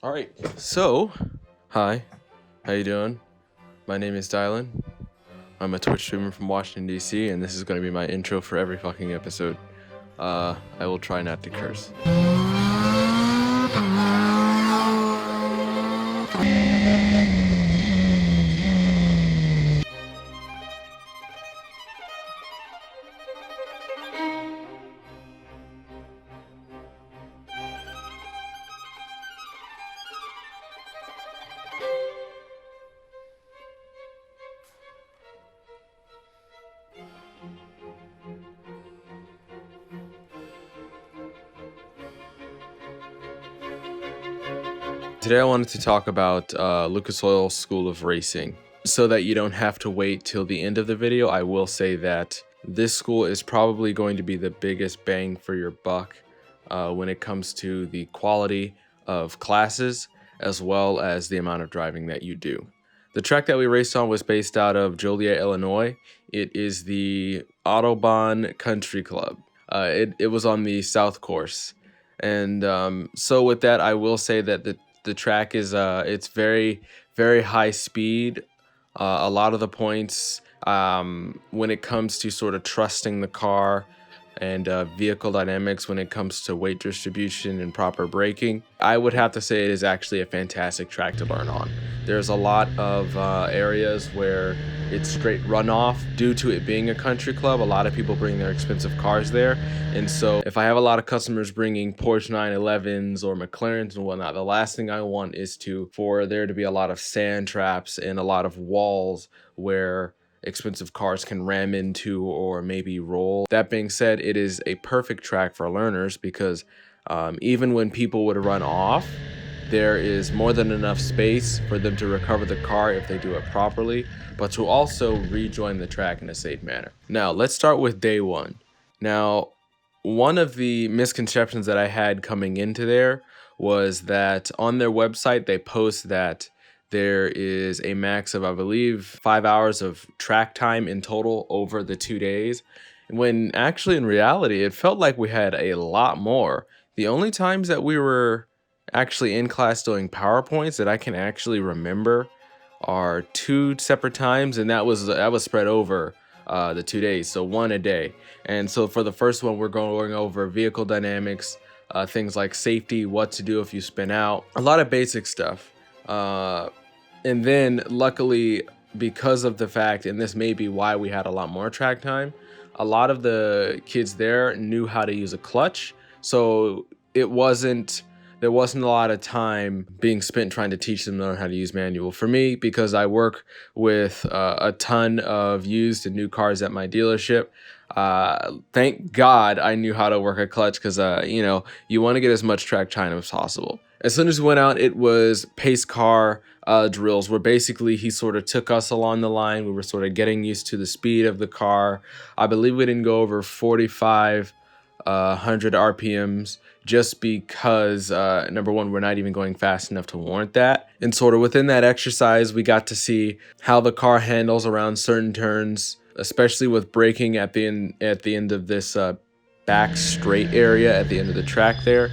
All right. So, hi. How you doing? My name is Dielyn. I'm a Twitch streamer from Washington D.C., and this is going to be my intro for every fucking episode. I will try not to curse. Today I wanted to talk about Lucas Oil's School of Racing. So that you don't have to wait till the end of the video, I will say that this school is probably going to be the biggest bang for your buck when it comes to the quality of classes as well as the amount of driving that you do. The track that we raced on was based out of Joliet, Illinois. It is the Autobahn Country Club. It was on the South Course. And so with that, I will say that the track is it's very high speed. A lot of the points when it comes to sort of trusting the car and vehicle dynamics when it comes to weight distribution and proper braking, I would have to say it is actually a fantastic track to learn on. There's a lot of areas where it's straight runoff due to it being a country club. A lot of people bring their expensive cars there, and so if I have a lot of customers bringing Porsche 911s or McLarens and whatnot, the last thing I want is for there to be a lot of sand traps and a lot of walls where expensive cars can ram into or maybe roll. That being said, it is a perfect track for learners because even when people would run off, there is more than enough space for them to recover the car if they do it properly, but to also rejoin the track in a safe manner. Now, let's start with day one. Now, one of the misconceptions that I had coming into there was that on their website, they post that there is a max of, I believe, 5 hours of track time in total over the 2 days, when actually in reality, it felt like we had a lot more. The only times that we were actually in class doing PowerPoints that I can actually remember are 2 separate times, and that was spread over the 2 days, so one a day. And so for the first one, we're going over vehicle dynamics, things like safety, what to do if you spin out, a lot of basic stuff. And then luckily, because of the fact, and this may be why we had a lot more track time, a lot of the kids there knew how to use a clutch. So there wasn't a lot of time being spent trying to teach them to learn how to use manual. For me, because I work with a ton of used and new cars at my dealership, thank God I knew how to work a clutch because, you want to get as much track time as possible. As soon as we went out, it was pace car drills where basically he sort of took us along the line. We were sort of getting used to the speed of the car. I believe we didn't go over 4,500 RPMs just because, number one, we're not even going fast enough to warrant that. And sort of within that exercise, we got to see how the car handles around certain turns, especially with braking at the end of this back straight area at the end of the track there.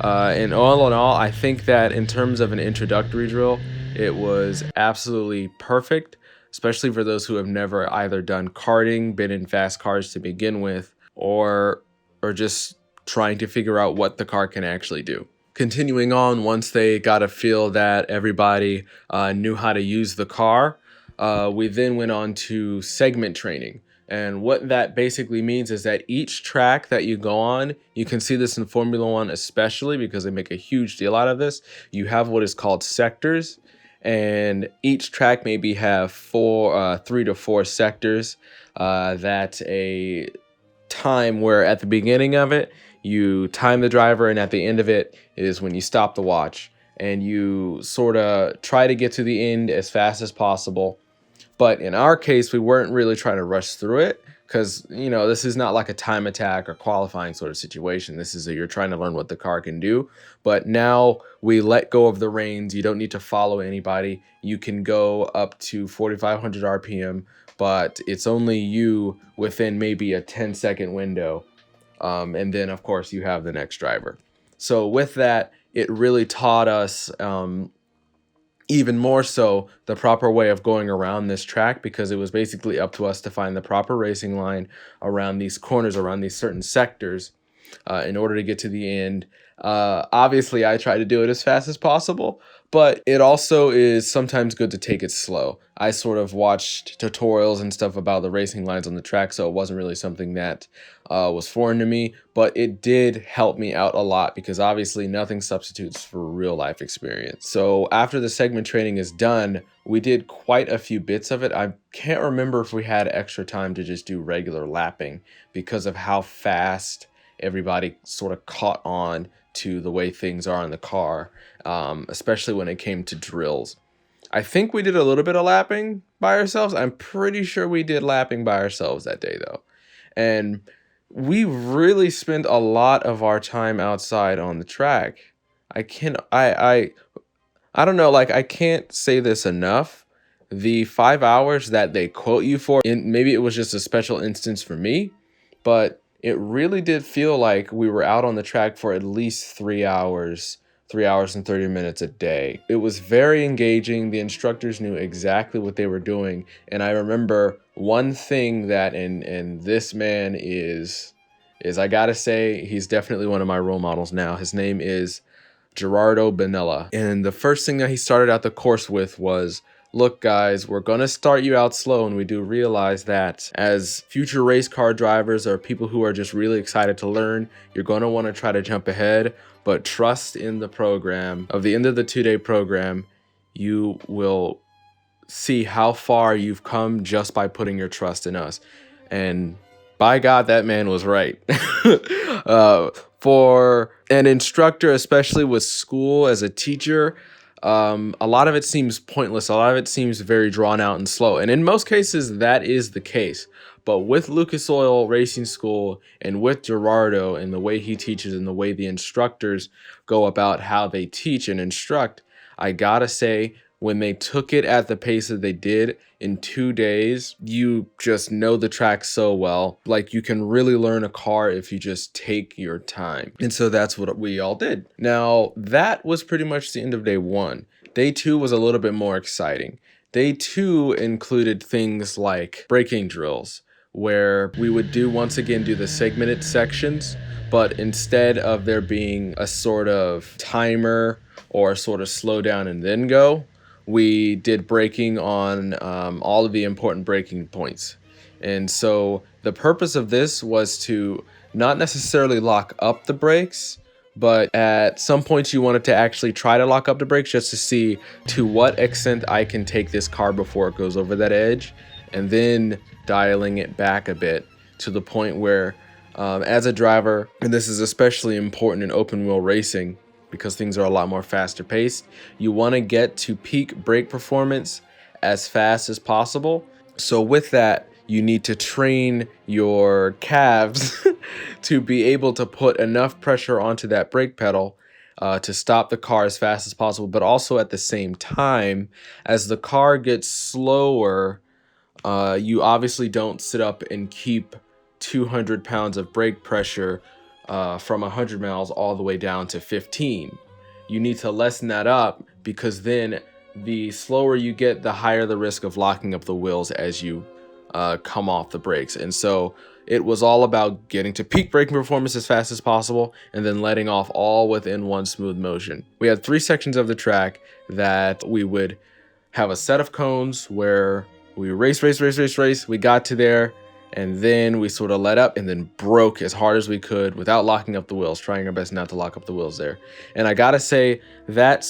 And all in all, I think that in terms of an introductory drill, it was absolutely perfect, especially for those who have never either done karting, been in fast cars to begin with, or just trying to figure out what the car can actually do. Continuing on, once they got a feel that everybody knew how to use the car, we then went on to segment training. And what that basically means is that each track that you go on, you can see this in Formula One especially because they make a huge deal out of this. You have what is called sectors, and each track maybe have 3 to 4 sectors. That's a time where at the beginning of it, you time the driver, and at the end of it is when you stop the watch. And you sort of try to get to the end as fast as possible. But in our case, we weren't really trying to rush through it because, this is not like a time attack or qualifying sort of situation. This is you're trying to learn what the car can do. But now we let go of the reins. You don't need to follow anybody. You can go up to 4,500 RPM, but it's only you within maybe a 10-second window. And then, of course, you have the next driver. So with that, it really taught us even more so the proper way of going around this track, because it was basically up to us to find the proper racing line around these corners, around these certain sectors, in order to get to the end. Obviously, I try to do it as fast as possible, but it also is sometimes good to take it slow. I sort of watched tutorials and stuff about the racing lines on the track, so it wasn't really something that was foreign to me, but it did help me out a lot, because obviously nothing substitutes for real life experience. So after the segment training is done, we did quite a few bits of it. I can't remember if we had extra time to just do regular lapping because of how fast everybody sort of caught on to the way things are in the car, especially when it came to drills. I think we did a little bit of lapping by ourselves. I'm pretty sure we did lapping by ourselves that day though. And we really spent a lot of our time outside on the track. I don't know, like, I can't say this enough. The 5 hours that they quote you for, and maybe it was just a special instance for me, but it really did feel like we were out on the track for at least 3 hours and 30 minutes a day. It was very engaging. The instructors knew exactly what they were doing. And I remember one thing that, and this man is I gotta say, he's definitely one of my role models now. His name is Gerardo Benella. And the first thing that he started out the course with was, look guys, we're gonna start you out slow, and we do realize that as future race car drivers or people who are just really excited to learn, you're gonna wanna try to jump ahead, but trust in the program. Of the end of the 2-day program, you will see how far you've come just by putting your trust in us. And by God, that man was right. For an instructor, especially with school as a teacher, a lot of it seems pointless. A lot of it seems very drawn out and slow. And in most cases, that is the case. But with Lucas Oil Racing School and with Gerardo and the way he teaches and the way the instructors go about how they teach and instruct, I gotta say, when they took it at the pace that they did in 2 days, you just know the track so well. Like, you can really learn a car if you just take your time. And so that's what we all did. Now, that was pretty much the end of day 1. Day 2 was a little bit more exciting. Day 2 included things like braking drills, where we would once again do the segmented sections, but instead of there being a sort of timer or a sort of slow down and then go, we did braking on all of the important braking points. And so the purpose of this was to not necessarily lock up the brakes, but at some points you wanted to actually try to lock up the brakes just to see to what extent I can take this car before it goes over that edge, and then dialing it back a bit to the point where as a driver, and this is especially important in open wheel racing, because things are a lot more faster paced, you want to get to peak brake performance as fast as possible. So with that, you need to train your calves to be able to put enough pressure onto that brake pedal to stop the car as fast as possible, but also at the same time, as the car gets slower, you obviously don't sit up and keep 200 pounds of brake pressure from 100 miles all the way down to 15. You need to lessen that up, because then the slower you get, the higher the risk of locking up the wheels as you come off the brakes. And so it was all about getting to peak braking performance as fast as possible and then letting off all within one smooth motion. We had 3 sections of the track that we would have a set of cones where we race. We got to there, and then we sort of let up and then broke as hard as we could without locking up the wheels, trying our best not to lock up the wheels there. And I gotta say, that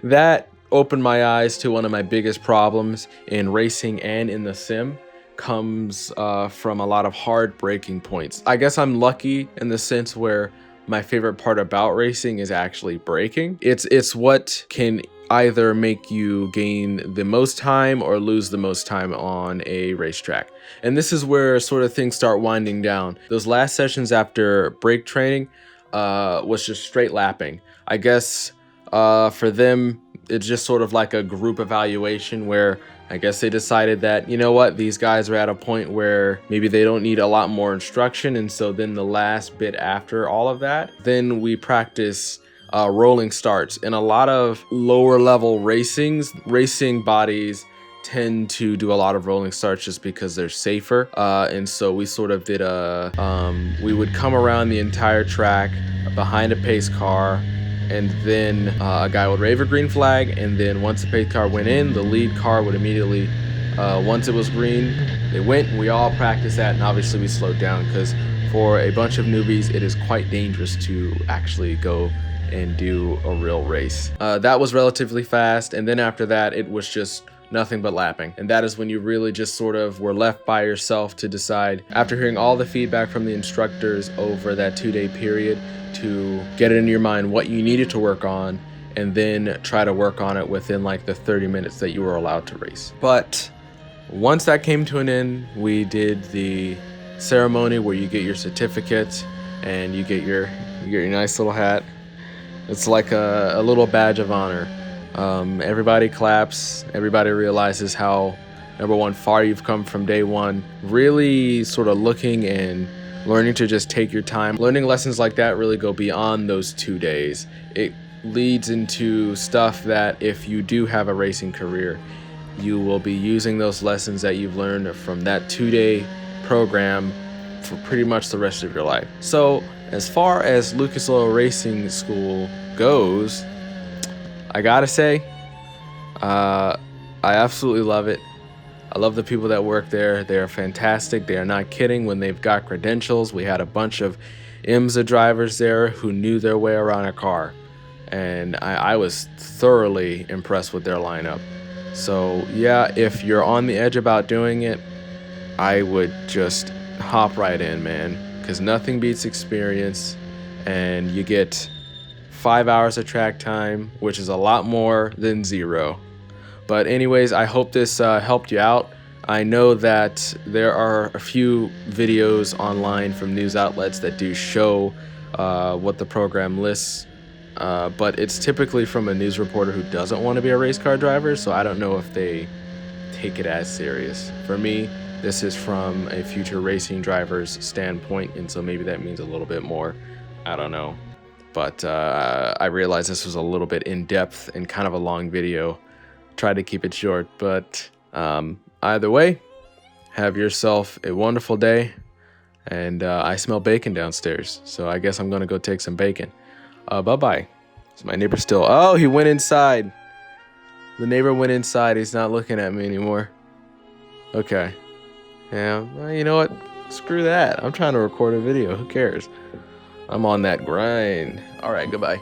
that opened my eyes to one of my biggest problems in racing and in the sim. Comes from a lot of hard braking points. I guess I'm lucky in the sense where my favorite part about racing is actually braking. It's what can either make you gain the most time or lose the most time on a racetrack. And this is where sort of things start winding down. Those last sessions after brake training was just straight lapping. I guess for them, it's just sort of like a group evaluation where I guess they decided that, you know what, these guys are at a point where maybe they don't need a lot more instruction. And so then the last bit after all of that, then we practice rolling starts. In a lot of lower level racing bodies tend to do a lot of rolling starts just because they're safer. And so we sort of did we would come around the entire track behind a pace car, and then a guy would wave a green flag, and then once the pace car went in, the lead car would immediately, once it was green, they went, and we all practiced that, and obviously we slowed down because for a bunch of newbies, it is quite dangerous to actually go and do a real race. That was relatively fast, and then after that, it was just nothing but lapping. And that is when you really just sort of were left by yourself to decide, after hearing all the feedback from the instructors over that 2-day period, to get it in your mind what you needed to work on, and then try to work on it within like the 30 minutes that you were allowed to race. But once that came to an end, we did the ceremony where you get your certificate and you get your nice little hat. It's like a little badge of honor. Everybody claps, everybody realizes how, number one, far you've come from day one, really sort of looking and learning to just take your time. Learning lessons like that really go beyond those 2 days. It leads into stuff that if you do have a racing career, you will be using those lessons that you've learned from that 2-day program for pretty much the rest of your life. So as far as Lucas Oil Racing School goes, I gotta say, I absolutely love it. I love the people that work there. They are fantastic. They are not kidding when they've got credentials. We had a bunch of IMSA drivers there who knew their way around a car, and I was thoroughly impressed with their lineup. So yeah, if you're on the edge about doing it, I would just hop right in, man, because nothing beats experience, and you get 5 hours of track time, which is a lot more than 0. But anyways, I hope this helped you out. I know that there are a few videos online from news outlets that do show what the program lists, but it's typically from a news reporter who doesn't want to be a race car driver, so I don't know if they take it as serious. For me, this is from a future racing driver's standpoint, and so maybe that means a little bit more. I don't know. But I realized this was a little bit in-depth and kind of a long video. Tried to keep it short, but either way, have yourself a wonderful day. And I smell bacon downstairs, so I guess I'm gonna go take some bacon. Bye-bye. Is my neighbor still? Oh, he went inside. The neighbor went inside. He's not looking at me anymore. Okay. Yeah, well, you know what? Screw that. I'm trying to record a video. Who cares? I'm on that grind. All right, goodbye.